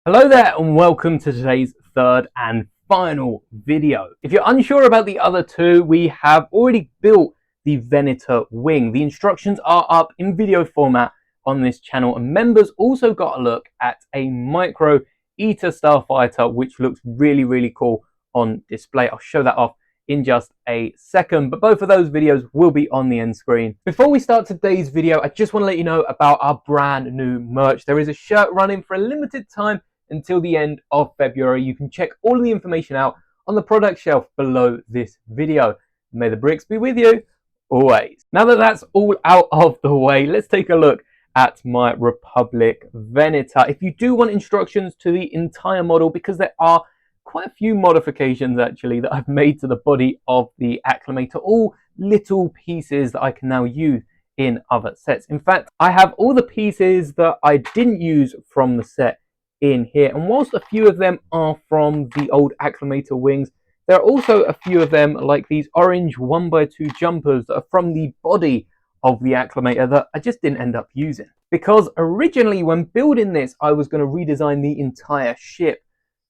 Hello there and welcome to today's third and final video. If you're unsure about the other two, we have already built the Venator wing. The instructions are up in video format on this channel, and members also got a look at a micro Eater starfighter which looks really cool on display. I'll show that off in just a second, but both of those videos will be on the end screen. Before we start today's video, I just want to let you know about our brand new merch. There is a shirt running for a limited time until the end of February. You can check all of the information out on the product shelf below this video. May the bricks be with you always. Now that that's all out of the way, let's take a look at my Republic Venator. If you do want instructions to the entire model, because there are quite a few modifications actually that I've made to the body of the Acclamator, all little pieces that I can now use in other sets. In fact, I have all the pieces that I didn't use from the set in here, and whilst a few of them are from the old Acclamator wings, there are also a few of them like these orange 1x2 jumpers that are from the body of the Acclamator that I just didn't end up using, because originally when building this I was going to redesign the entire ship,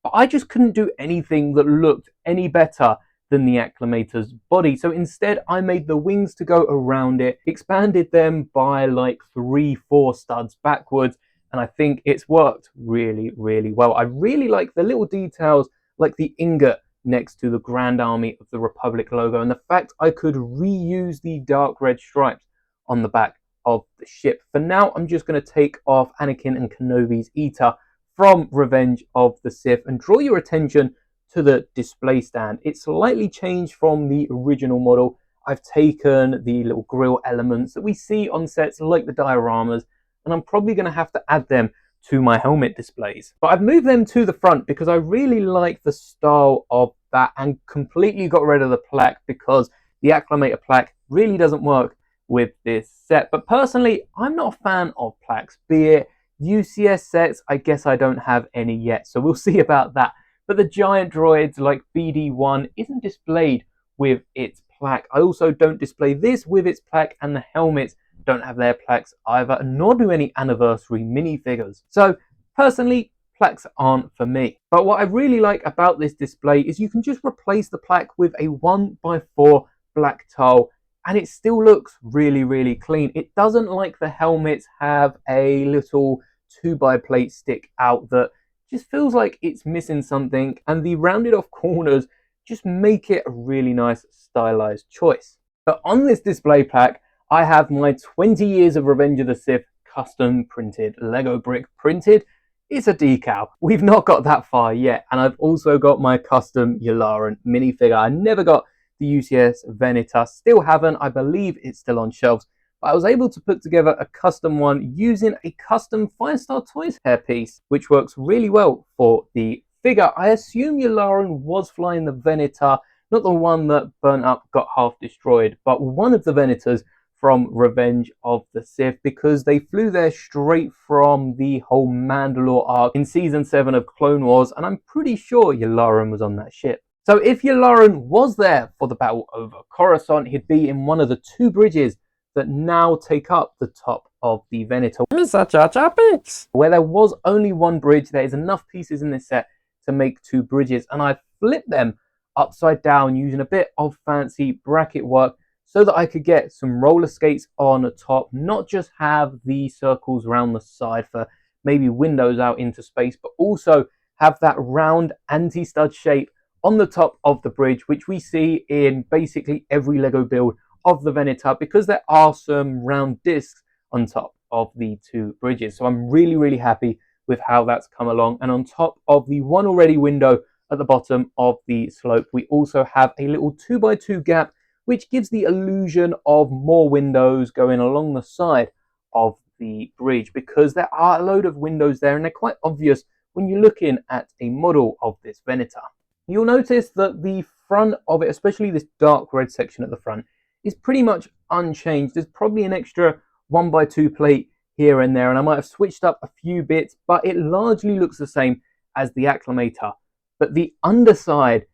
but I just couldn't do anything that looked any better than the Acclamator's body. So instead I made the wings to go around it, expanded them by like 3-4 studs backwards, and I think it's worked really well. I really like the little details like the ingot next to the Grand Army of the Republic logo, and the fact I could reuse the dark red stripes on the back of the ship. For now, I'm just going to take off Anakin and Kenobi's Eater from Revenge of the Sith and draw your attention to the display stand. It's slightly changed from the original model. I've taken the little grill elements that we see on sets like the dioramas, and I'm probably going to have to add them to my helmet displays. But I've moved them to the front because I really like the style of that, and completely got rid of the plaque because the Acclamator plaque really doesn't work with this set. But personally, I'm not a fan of plaques, be it UCS sets. I guess I don't have any yet, so we'll see about that. But the giant droids like BD1 isn't displayed with its plaque. I also don't display this with its plaque, and the helmets don't have their plaques either, nor do any anniversary minifigures. So personally, plaques aren't for me. But what I really like about this display is you can just replace the plaque with a 1x4 black tile, and it still looks really clean. It doesn't, like the helmets, have a little 2x plate stick out that just feels like it's missing something, and the rounded off corners just make it a really nice stylized choice. But on this display plaque, I have my 20 years of Revenge of the Sith custom printed Lego brick printed. It's a decal. We've not got that far yet. And I've also got my custom Yularen minifigure. I never got the UCS Venator, still haven't. I believe it's still on shelves. But I was able to put together a custom one using a custom 5-Star Toys hairpiece, which works really well for the figure. I assume Yularen was flying the Venator, not the one that burnt up, got half destroyed, but one of the Venators from Revenge of the Sith, because they flew there straight from the whole Mandalore arc in Season 7 of Clone Wars, and I'm pretty sure Yularen was on that ship. So if Yularen was there for the battle over Coruscant, he'd be in one of the 2 bridges that now take up the top of the Venator. Where there was only 1 bridge, there is enough pieces in this set to make 2 bridges, and I flipped them upside down using a bit of fancy bracket work so that I could get some roller skates on the top, not just have the circles around the side for maybe windows out into space, but also have that round anti-stud shape on the top of the bridge, which we see in basically every Lego build of the Venator, because there are some round discs on top of the 2 bridges. So I'm really happy with how that's come along. And on top of the one already window at the bottom of the slope, we also have a little 2x2 gap, which gives the illusion of more windows going along the side of the bridge, because there are a load of windows there and they're quite obvious when you're looking at a model of this Venator. You'll notice that the front of it, especially this dark red section at the front, is pretty much unchanged. There's probably an extra 1x2 plate here and there, and I might have switched up a few bits, but it largely looks the same as the Acclamator. But the underside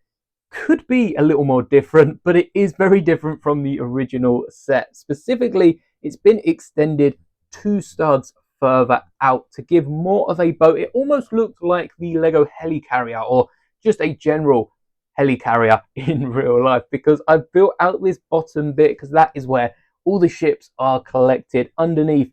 could be a little more different, but it is very different from the original set. Specifically, it's been extended 2 studs further out to give more of a boat. It almost looked like the Lego helicarrier or just a general helicarrier in real life, because I've built out this bottom bit because that is where all the ships are collected underneath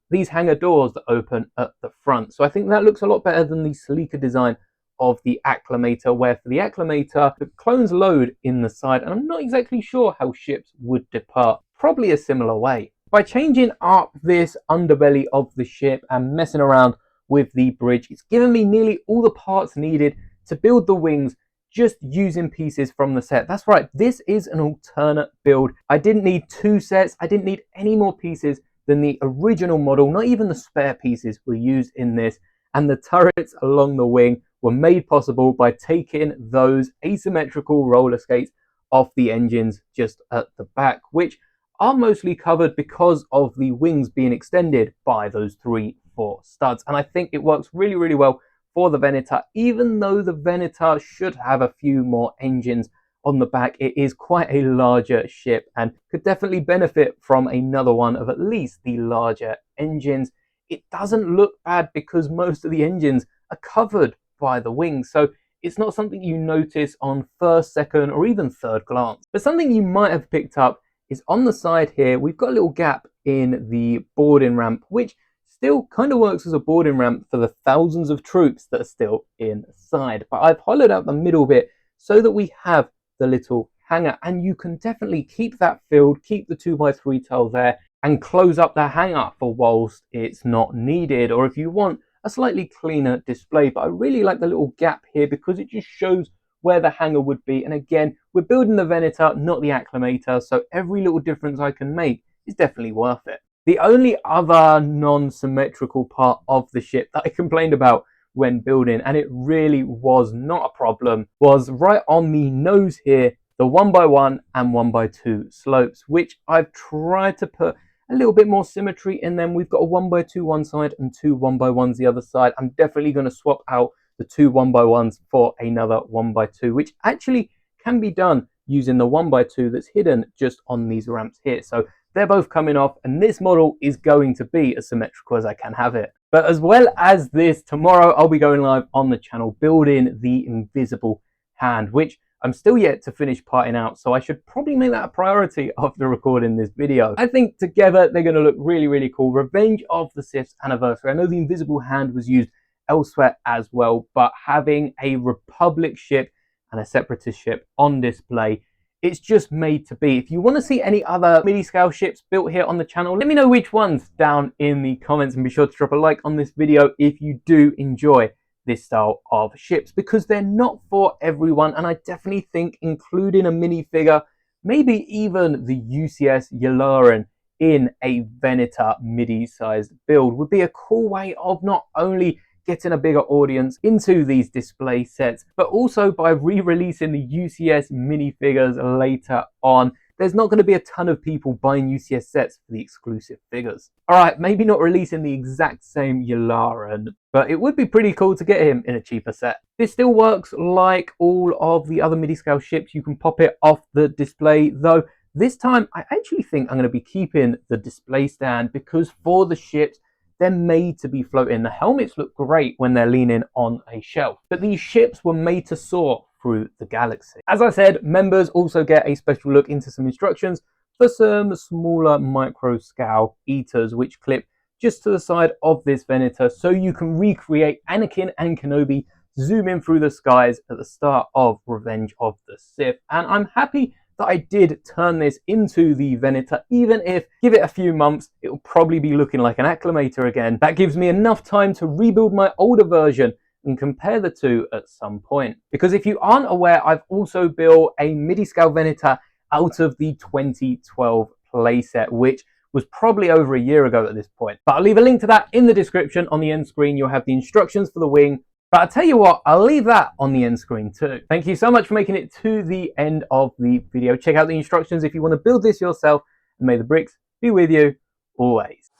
these hangar doors that open at the front. So I think that looks a lot better than the sleeker design of the Acclamator, where for the Acclamator the clones load in the side, and I'm not exactly sure how ships would depart. Probably a similar way. By changing up this underbelly of the ship and messing around with the bridge, it's given me nearly all the parts needed to build the wings just using pieces from the set. That's right, this is an alternate build. I didn't need 2 sets, I didn't need any more pieces than the original model. Not even the spare pieces were used in this, and the turrets along the wing were made possible by taking those asymmetrical roller skates off the engines just at the back, which are mostly covered because of the wings being extended by those 3/4 studs. And I think it works really, really well for the Venator. Even though the Venator should have a few more engines on the back, it is quite a larger ship and could definitely benefit from another one of at least the larger engines. It doesn't look bad because most of the engines are covered by the wings, so it's not something you notice on first, second, or even third glance. But something you might have picked up is on the side here, we've got a little gap in the boarding ramp, which still kind of works as a boarding ramp for the thousands of troops that are still inside. But I've hollowed out the middle bit so that we have the little hangar, and you can definitely keep that filled, keep the 2x3 tile there, and close up the hangar for whilst it's not needed, or if you want a slightly cleaner display. But I really like the little gap here because it just shows where the hangar would be. And again, we're building the Venator, not the Acclamator, so every little difference I can make is definitely worth it. The only other non-symmetrical part of the ship that I complained about when building, and it really was not a problem, was right on the nose here, the 1x1 and 1x2 slopes, which I've tried to put a little bit more symmetry in them. We've got a 1x2 one side and 2 1x1s the other side. I'm definitely going to swap out the 2 1x1s for another 1x2, which actually can be done using the 1x2 that's hidden just on these ramps here. So they're both coming off, and this model is going to be as symmetrical as I can have it. But as well as this, tomorrow I'll be going live on the channel building the invisible hand, which I'm still yet to finish parting out, so I should probably make that a priority after recording this video. I think together they're going to look really, really cool. Revenge of the Sith's anniversary. I know the invisible hand was used elsewhere as well, but having a Republic ship and a Separatist ship on display, it's just made to be. If you want to see any other midi-scale ships built here on the channel, let me know which ones down in the comments, and be sure to drop a like on this video if you do enjoy this style of ships, because they're not for everyone. And I definitely think including a minifigure, maybe even the UCS Yularen in a Venator midi-sized build would be a cool way of not only getting a bigger audience into these display sets, but also by re-releasing the UCS minifigures later on, there's not going to be a ton of people buying UCS sets for the exclusive figures. Alright, maybe not releasing the exact same Yularen, but it would be pretty cool to get him in a cheaper set. This still works like all of the other midi-scale ships. You can pop it off the display, though this time I actually think I'm going to be keeping the display stand, because for the ships, they're made to be floating. The helmets look great when they're leaning on a shelf, but these ships were made to soar through the galaxy. As I said, members also get a special look into some instructions for some smaller micro scale eaters, which clip just to the side of this Venator, so you can recreate Anakin and Kenobi zooming through the skies at the start of Revenge of the Sith. And I'm happy that I did turn this into the Venator, even if, give it a few months, it will probably be looking like an Acclamator again. That gives me enough time to rebuild my older version and compare the two at some point. Because if you aren't aware, I've also built a midi-scale Venator out of the 2012 playset, which was probably over a year ago at this point. But I'll leave a link to that in the description. On the end screen, you'll have the instructions for the wing. But I'll tell you what, I'll leave that on the end screen too. Thank you so much for making it to the end of the video. Check out the instructions if you want to build this yourself, and may the bricks be with you always.